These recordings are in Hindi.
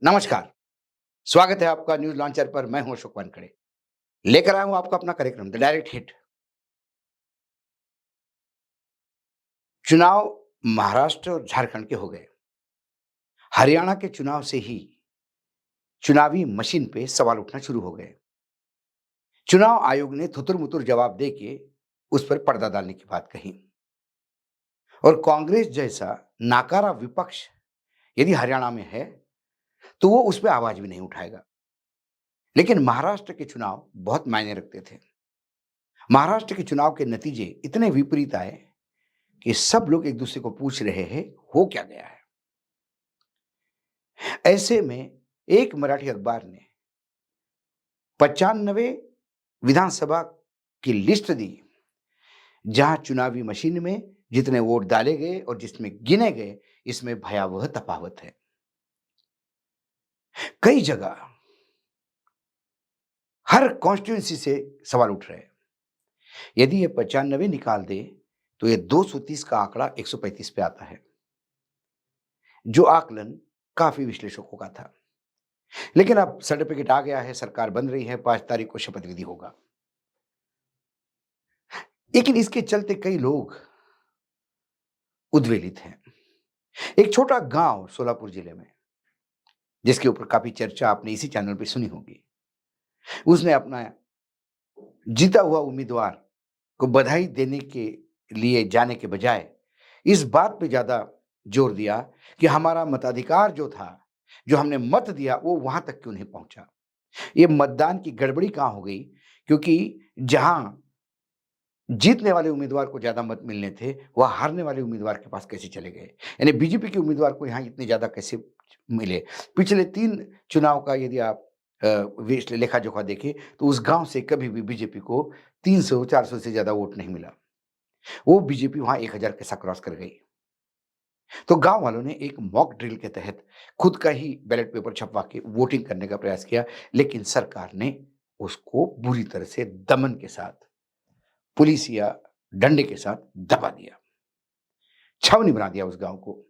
नमस्कार, स्वागत है आपका न्यूज़ लॉन्चर पर। मैं हूं अशोक वानखेड़े। लेकर आया हूं आपको अपना कार्यक्रम द डायरेक्ट हिट। चुनाव महाराष्ट्र और झारखंड के हो गए। हरियाणा के चुनाव से ही चुनावी मशीन पे सवाल उठना शुरू हो गए। चुनाव आयोग ने थुतुर-मुतुर जवाब दे के उस पर पर्दा डालने की बात कही और कांग्रेस जैसा नाकारा विपक्ष यदि हरियाणा में है, तो वो उस पे आवाज भी नहीं उठाएगा। लेकिन महाराष्ट्र के चुनाव बहुत मायने रखते थे। महाराष्ट्र के चुनाव के नतीजे इतने विपरीत आए कि सब लोग एक दूसरे को पूछ रहे हैं, हो क्या गया है? ऐसे में एक मराठी अखबार ने 95 विधानसभा की लिस्ट दी, जहां चुनावी मशीन में जितने वोट डाले गए और जिसमें गिने गए, इसमें भयावह तफावत है। कई जगह हर कॉन्स्टिट्यूंसी से सवाल उठ रहे हैं। यदि ये 95 निकाल दे, तो ये 230 का आंकड़ा 135 पे आता है, जो आकलन काफी विश्लेषकों का था। लेकिन अब सर्टिफिकेट आ गया है, सरकार बन रही है, 5 तारीख को शपथ विधि होगा। लेकिन इसके चलते कई लोग उद्वेलित हैं। एक छोटा गांव सोलापुर जिले में, जिसके ऊपर काफी चर्चा आपने इसी चैनल पे सुनी होगी, उसने अपना जीता हुआ उम्मीदवार को बधाई देने के लिए जाने के बजाय इस बात पे ज्यादा जोर दिया कि हमारा मताधिकार जो था, जो हमने मत दिया, वो वहां तक क्यों नहीं पहुंचा। ये मतदान की गड़बड़ी कहां हो गई? क्योंकि जहां जीतने वाले उम्मीदवार को ज्यादा मत मिलने थे, वह हारने वाले उम्मीदवार के पास कैसे चले गए? यानी बीजेपी के उम्मीदवार को यहाँ इतने ज्यादा कैसे मिले? पिछले 3 चुनाव का यदि आप लेखा-जोखा देखें, तो उस गाँव से कभी भी बीजेपी को 300-400 से ज्यादा वोट नहीं मिला। वो बीजेपी वहाँ 1000 कैसा क्रॉस कर गई। तो गाँव वालों ने एक मॉक ड्रिल के तहत खुद का ही बैलेट पेपर छपवा के वोटिंग करने का प्रयास किया, लेकिन सरकार ने उसको बुरी तरह से दमन के साथ, पुलिस या डंडे के साथ दबा दिया, छावनी बना दिया उस गांव को।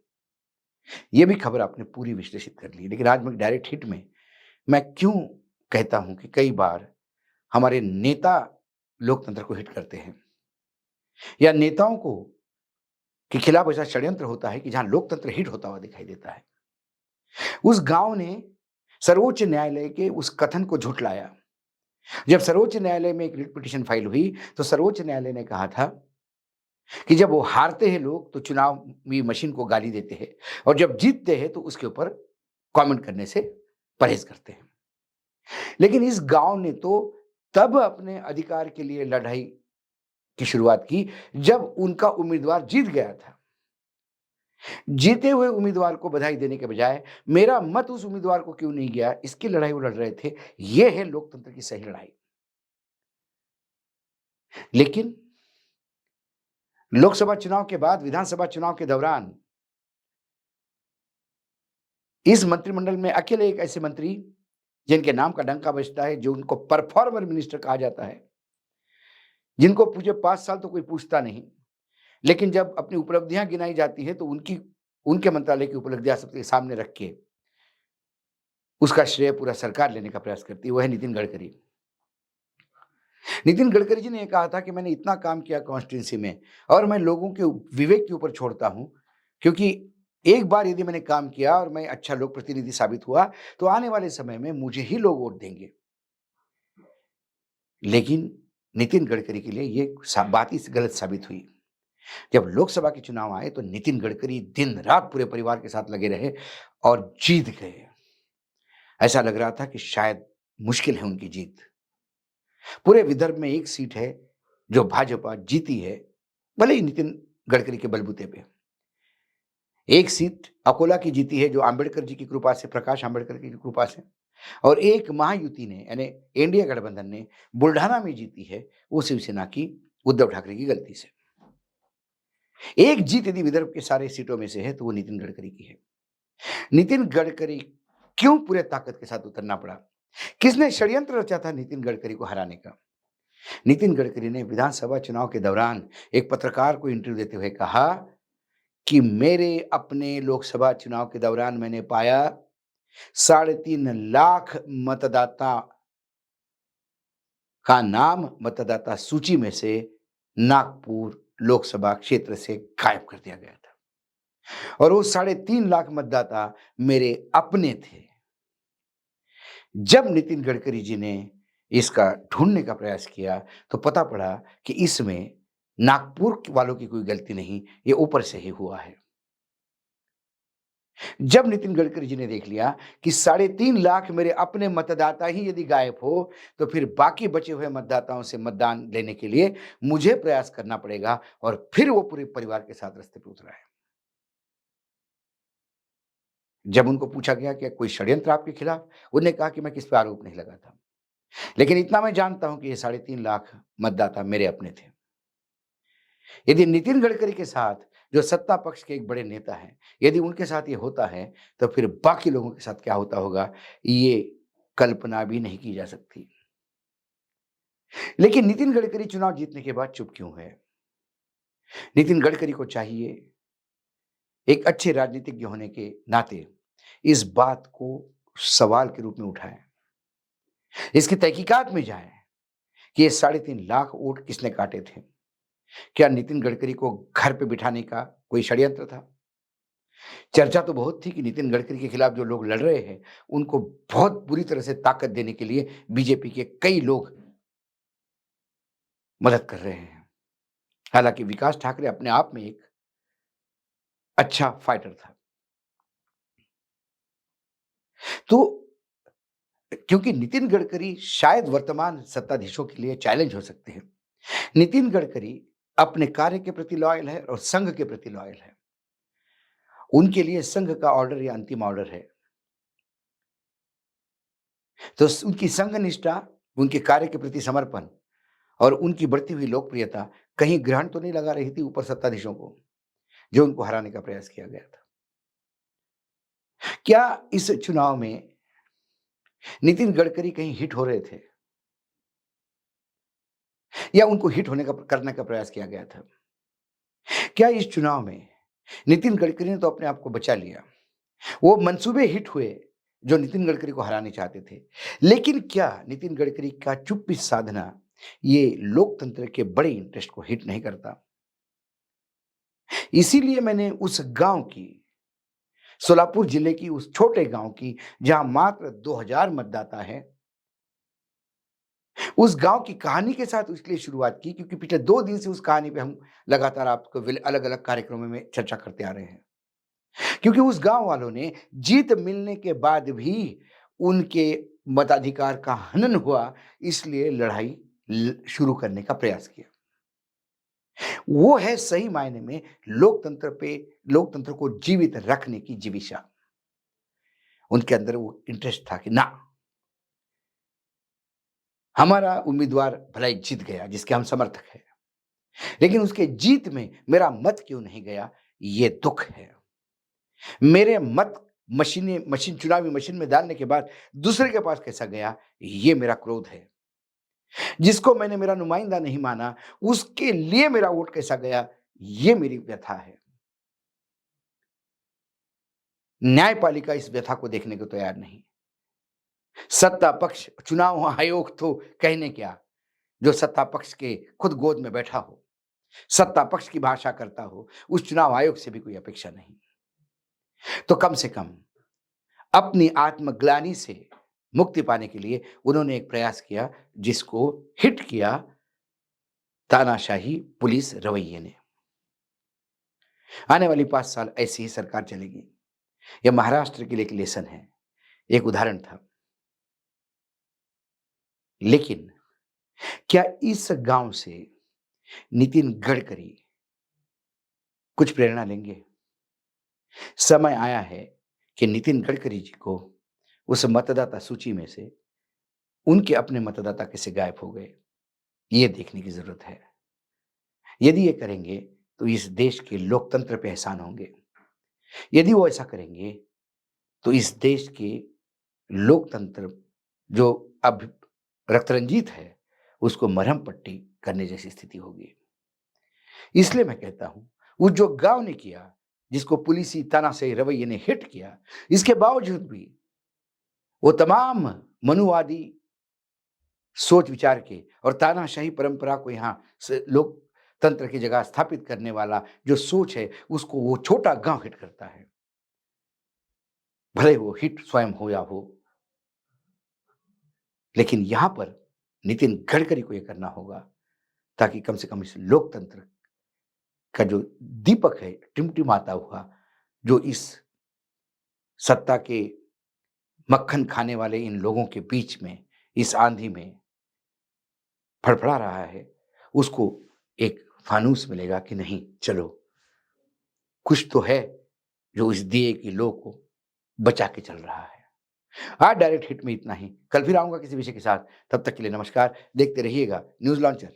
यह भी खबर आपने पूरी विश्लेषित कर ली। लेकिन आज मैं डायरेक्ट हिट में मैं क्यों कहता हूं कि कई बार हमारे नेता लोकतंत्र को हिट करते हैं, या नेताओं को के खिलाफ ऐसा षड्यंत्र होता है कि जहां लोकतंत्र हिट होता हुआ दिखाई देता है। उस गांव ने सर्वोच्च न्यायालय के उस कथन को झुठलाया। जब सर्वोच्च न्यायालय में एक रिट पिटीशन फाइल हुई, तो सर्वोच्च न्यायालय ने कहा था कि जब वो हारते हैं लोग, तो चुनावी मशीन को गाली देते हैं, और जब जीतते हैं तो उसके ऊपर कमेंट करने से परहेज करते हैं। लेकिन इस गांव ने तो तब अपने अधिकार के लिए लड़ाई की शुरुआत की, जब उनका उम्मीदवार जीत गया था। जीते हुए उम्मीदवार को बधाई देने के बजाय मेरा मत उस उम्मीदवार को क्यों नहीं गया, इसकी लड़ाई वो लड़ रहे थे। यह है लोकतंत्र की सही लड़ाई। लेकिन लोकसभा चुनाव के बाद विधानसभा चुनाव के दौरान इस मंत्रिमंडल में अकेले एक ऐसे मंत्री जिनके नाम का डंका बजता है, जो उनको परफॉर्मर मिनिस्टर कहा जाता है, जिनको पूछे 5 साल तो कोई पूछता नहीं, लेकिन जब अपनी उपलब्धियां गिनाई जाती है, तो उनके मंत्रालय की उपलब्धियां सबके सामने रख के उसका श्रेय पूरा सरकार लेने का प्रयास करती है। वो है नितिन गडकरी। नितिन गडकरी जी ने कहा था कि मैंने इतना काम किया कॉन्स्टिट्यूंसी में, और मैं लोगों के विवेक के ऊपर छोड़ता हूं, क्योंकि एक बार यदि मैंने काम किया और मैं अच्छा लोक प्रतिनिधि साबित हुआ, तो आने वाले समय में मुझे ही लोग वोट देंगे। लेकिन नितिन गडकरी के लिए ये बात ही गलत साबित हुई। जब लोकसभा के चुनाव आए, तो नितिन गडकरी दिन रात पूरे परिवार के साथ लगे रहे और जीत गए। ऐसा लग रहा था कि शायद मुश्किल है उनकी जीत। पूरे विदर्भ में एक सीट है जो भाजपा जीती है, भले ही नितिन गडकरी के बलबूते पे। एक सीट अकोला की जीती है, जो अंबेडकर जी की कृपा से, प्रकाश अंबेडकर की कृपा से, और एक महायुति ने, यानी एनडीए गठबंधन ने बुल्ढाना में जीती है, वो शिवसेना की उद्धव ठाकरे की गलती से। एक जीत यदि विदर्भ के सारे सीटों में से है, तो वो नितिन गडकरी की है। नितिन गडकरी क्यों पूरे ताकत के साथ उतरना पड़ा? किसने षड्यंत्र रचा था नितिन गडकरी को हराने का? नितिन गडकरी ने विधानसभा चुनाव के दौरान एक पत्रकार को इंटरव्यू देते हुए कहा कि मेरे अपने लोकसभा चुनाव के दौरान मैंने पाया 3.5 लाख मतदाता का नाम मतदाता सूची में से नागपुर लोकसभा क्षेत्र से गायब कर दिया गया था और वो 3.5 लाख मतदाता मेरे अपने थे। जब नितिन गडकरी जी ने इसका ढूंढने का प्रयास किया तो पता पड़ा कि इसमें नागपुर वालों की कोई गलती नहीं, ये ऊपर से ही हुआ है। जब नितिन गडकरी जी ने देख लिया कि 3.5 लाख मेरे अपने मतदाता ही यदि गायब हो, तो फिर बाकी बचे हुए मतदाताओं से मतदान लेने के लिए मुझे प्रयास करना पड़ेगा और फिर वो पूरे परिवार के साथ रास्ते पे उतरा है। जब उनको पूछा गया कि कोई षड्यंत्र आपके खिलाफ, उन्होंने कहा कि मैं किस पे आरोप नहीं लगाता। लेकिन इतना मैं जानता हूं कि ये 3.5 लाख मतदाता मेरे अपने थे। यदि नितिन गडकरी के साथ जो सत्ता पक्ष के एक बड़े नेता हैं, यदि उनके साथ ये होता है, तो फिर बाकी लोगों के साथ क्या होता होगा, ये कल्पना भी नहीं की जा सकती। लेकिन नितिन गडकरी चुनाव जीतने के बाद चुप क्यों है? नितिन गडकरी को चाहिए एक अच्छे राजनीतिज्ञ होने के नाते इस बात को सवाल के रूप में उठाएं, इसकी तहकीकात में जाएं कि ये 3.5 लाख वोट किसने काटे थे। क्या नितिन गडकरी को घर पे बिठाने का कोई षड्यंत्र था? चर्चा तो बहुत थी कि नितिन गडकरी के खिलाफ जो लोग लड़ रहे हैं, उनको बहुत बुरी तरह से ताकत देने के लिए बीजेपी के कई लोग मदद कर रहे हैं। हालांकि विकास ठाकरे अपने आप में एक अच्छा फाइटर था। तो क्योंकि नितिन गडकरी शायद वर्तमान सत्ताधीशों के लिए चैलेंज हो सकते हैं। नितिन गडकरी अपने कार्य के प्रति लॉयल है और संघ के प्रति लॉयल है। उनके लिए संघ का ऑर्डर या अंतिम ऑर्डर है। तो उनकी संघ निष्ठा, उनके कार्य के प्रति समर्पण और उनकी बढ़ती हुई लोकप्रियता कहीं ग्रहण तो नहीं लगा रही थी ऊपर सत्ताधीशों को, जो उनको हराने का प्रयास किया गया था। क्या इस चुनाव में नितिन गडकरी कहीं हिट हो रहे थे या उनको हिट होने का करने का प्रयास किया गया था? क्या इस चुनाव में नितिन गडकरी ने तो अपने आप को बचा लिया, वो मंसूबे हिट हुए जो नितिन गडकरी को हराने चाहते थे। लेकिन क्या नितिन गडकरी का चुप्पी साधना ये लोकतंत्र के बड़े इंटरेस्ट को हिट नहीं करता? इसीलिए मैंने उस गांव की, सोलापुर जिले की उस छोटे गांव की जहां मात्र 2000 मतदाता है, उस गांव की कहानी के साथ इसलिए शुरुआत की क्योंकि पिछले 2 दिन से उस कहानी पे हम लगातार आपको अलग-अलग कार्यक्रमों में चर्चा करते आ रहे हैं। क्योंकि उस गांव वालों ने जीत मिलने के बाद भी उनके मताधिकार का हनन हुआ, इसलिए लड़ाई शुरू करने का प्रयास किया। वो है सही मायने में लोकतंत्र को जीवित रखने की जिविषा। उनके अंदर वो इंटरेस्ट था कि ना, हमारा उम्मीदवार भला ही जीत गया जिसके हम समर्थक हैं, लेकिन उसके जीत में मेरा मत क्यों नहीं गया, ये दुख है। मेरे मत चुनावी मशीन में डालने के बाद दूसरे के पास कैसा गया, ये मेरा क्रोध है। जिसको मैंने मेरा नुमाइंदा नहीं माना, उसके लिए मेरा वोट कैसा गया, ये मेरी व्यथा है। न्यायपालिका इस व्यथा को देखने को तैयार नहीं। सत्ता पक्ष, चुनाव आयोग तो कहने क्या, जो सत्ता पक्ष के खुद गोद में बैठा हो, सत्ता पक्ष की भाषा करता हो, उस चुनाव आयोग से भी कोई अपेक्षा नहीं। तो कम से कम अपनी आत्मग्लानि से मुक्ति पाने के लिए उन्होंने एक प्रयास किया जिसको हिट किया तानाशाही पुलिस रवैये ने। आने वाली 5 साल ऐसी ही सरकार चलेगी। यह महाराष्ट्र के लिए एक लेसन है, एक उदाहरण था। लेकिन क्या इस गांव से नितिन गडकरी कुछ प्रेरणा लेंगे? समय आया है कि नितिन गडकरी जी को उस मतदाता सूची में से उनके अपने मतदाता कैसे गायब हो गए, ये देखने की जरूरत है। यदि ये करेंगे तो इस देश के लोकतंत्र पे एहसान होंगे। यदि वो ऐसा करेंगे तो इस देश के लोकतंत्र जो अब रक्तरंजित है, उसको मरहम पट्टी करने जैसी स्थिति होगी। इसलिए मैं कहता हूं, वो जो गांव ने किया, जिसको पुलिसी तानाशाही रवैये ने हिट किया, इसके बावजूद भी वो तमाम मनुवादी सोच विचार के और तानाशाही परंपरा को यहाँ से लोकतंत्र की जगह स्थापित करने वाला जो सोच है, उसको वो छोटा गाँव हिट करता है। भले वो हिट स्वयं हो या हो, लेकिन यहाँ पर नितिन गडकरी को ये करना होगा, ताकि कम से कम इस लोकतंत्र का जो दीपक है, टिमटिमाता हुआ, जो इस सत्ता के मक्खन खाने वाले इन लोगों के बीच में, इस आंधी में फड़फड़ा रहा है, उसको एक फानूस मिलेगा कि नहीं, चलो, कुछ तो है जो इस दिए की लौ को बचा के चल रहा है। आज डायरेक्ट हिट में इतना ही। कल फिर आऊँगा किसी विषय के साथ। तब तक के लिए नमस्कार। देखते रहिएगा न्यूज़ लॉन्चर।